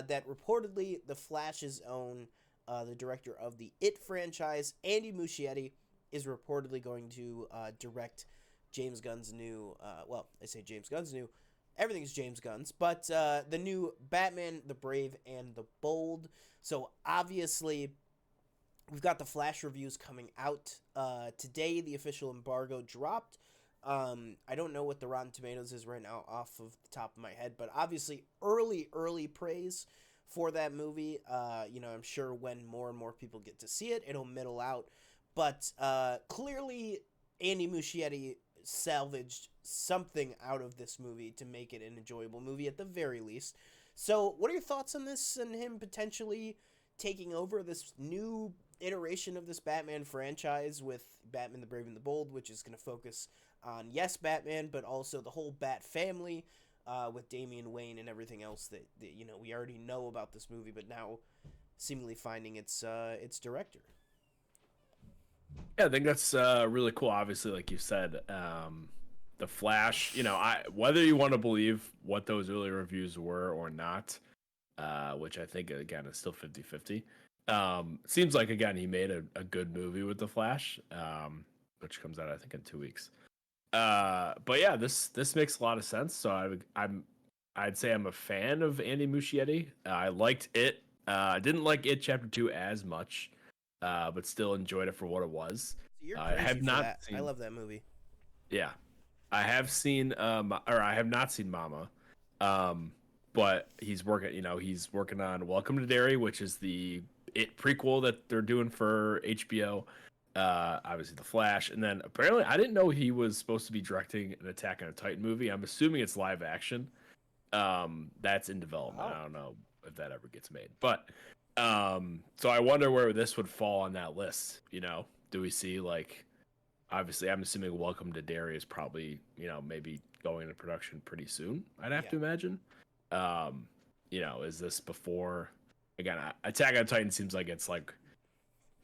that reportedly the Flash's own, the director of the It franchise, Andy Muschietti, is reportedly going to direct James Gunn's new, well, I say James Gunn's new, everything's James Gunn's, but the new Batman, the Brave and the Bold. So obviously, we've got the Flash reviews coming out today. The official embargo dropped. I don't know what the Rotten Tomatoes is right now off of the top of my head, but obviously early praise for that movie. I'm sure when more and more people get to see it, it'll middle out. But clearly, Andy Muschietti salvaged something out of this movie to make it an enjoyable movie at the very least. So, what are your thoughts on this and him potentially taking over this new iteration of this Batman franchise with Batman the Brave and the Bold, which is going to focus on, yes, Batman, but also the whole Bat family, with Damian Wayne and everything else that we already know about this movie, but now seemingly finding its director. Yeah, I think that's really cool. Obviously, like you said, the Flash. Whether you want to believe what those early reviews were or not, which I think again is still 50-50. Seems like again he made a good movie with the Flash, which comes out I think in 2 weeks. But yeah, this makes a lot of sense. So I'd say I'm a fan of Andy Muschietti. I liked it. I didn't like it Chapter 2 as much, but still enjoyed it for what it was. So you're I crazy have for not that. seen. I love that movie. Yeah, I have seen. Or I have not seen Mama. But he's working on Welcome to Derry, which is the prequel that they're doing for HBO. Obviously the Flash, and then apparently I didn't know he was supposed to be directing an Attack on a Titan movie. I'm assuming it's live action. That's in development. Wow. I don't know if that ever gets made, but so I wonder where this would fall on that list. Do we see like, obviously I'm assuming Welcome to Derry is probably maybe going into production pretty soon. I'd have Yeah. to imagine. Is this before? Again, Attack on Titan seems like it's like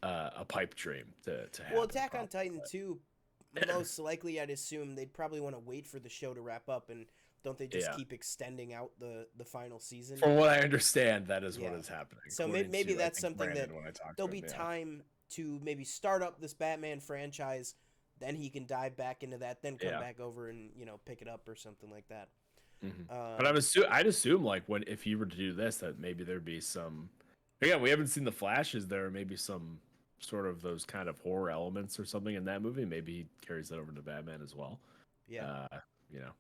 a pipe dream to happen. Well, Attack on probably. Titan 2, most likely I'd assume they'd probably want to wait for the show to wrap up, and don't they just Yeah. keep extending out the final season? From what I understand, that is what Yeah. is happening. So According maybe to, I that's think, something that Brandon when I talked there'll to be him. Yeah. time to maybe start up this Batman franchise, then he can dive back into that, then come Yeah. back over and pick it up or something like that. But I'd assume like if he were to do this, that maybe there'd be some. Again, we haven't seen the Flashes. There may be some sort of those kind of horror elements or something in that movie. Maybe he carries that over to Batman as well. Yeah. You know.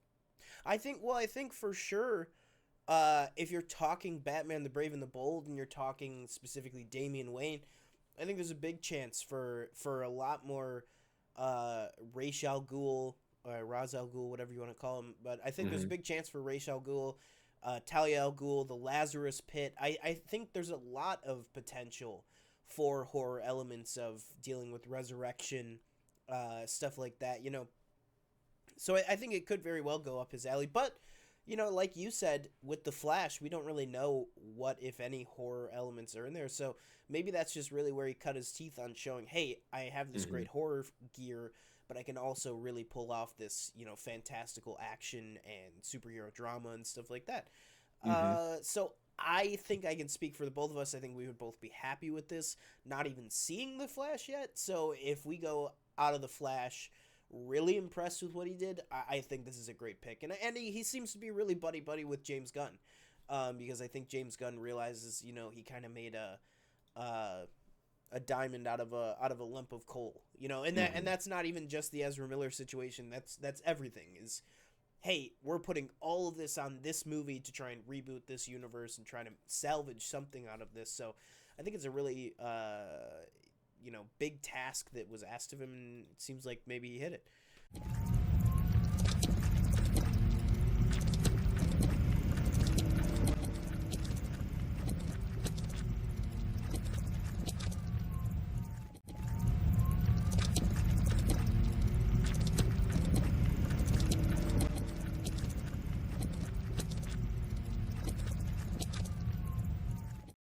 I think for sure, if you're talking Batman the Brave and the Bold and you're talking specifically Damian Wayne, I think there's a big chance for a lot more Ra's al Ghul, Ra's al Ghul, whatever you want to call him. But I think there's a big chance for Ra's al Ghul, Talia al Ghul, the Lazarus Pit. I think there's a lot of potential for horror elements of dealing with resurrection, stuff like that. So I think it could very well go up his alley. But, like you said, with The Flash, we don't really know what, if any, horror elements are in there. So maybe that's just really where he cut his teeth on showing, hey, I have this great horror gear, but I can also really pull off this, fantastical action and superhero drama and stuff like that. So I think I can speak for the both of us. I think we would both be happy with this, not even seeing The Flash yet. So if we go out of The Flash really impressed with what he did, I think this is a great pick. And he seems to be really buddy with James Gunn, because I think James Gunn realizes, he kind of made a diamond out of a lump of coal, and that's not even just the Ezra Miller situation. That's everything is, hey, we're putting all of this on this movie to try and reboot this universe and try to salvage something out of this. So I think it's a really big task that was asked of him, and it seems like maybe he hit it.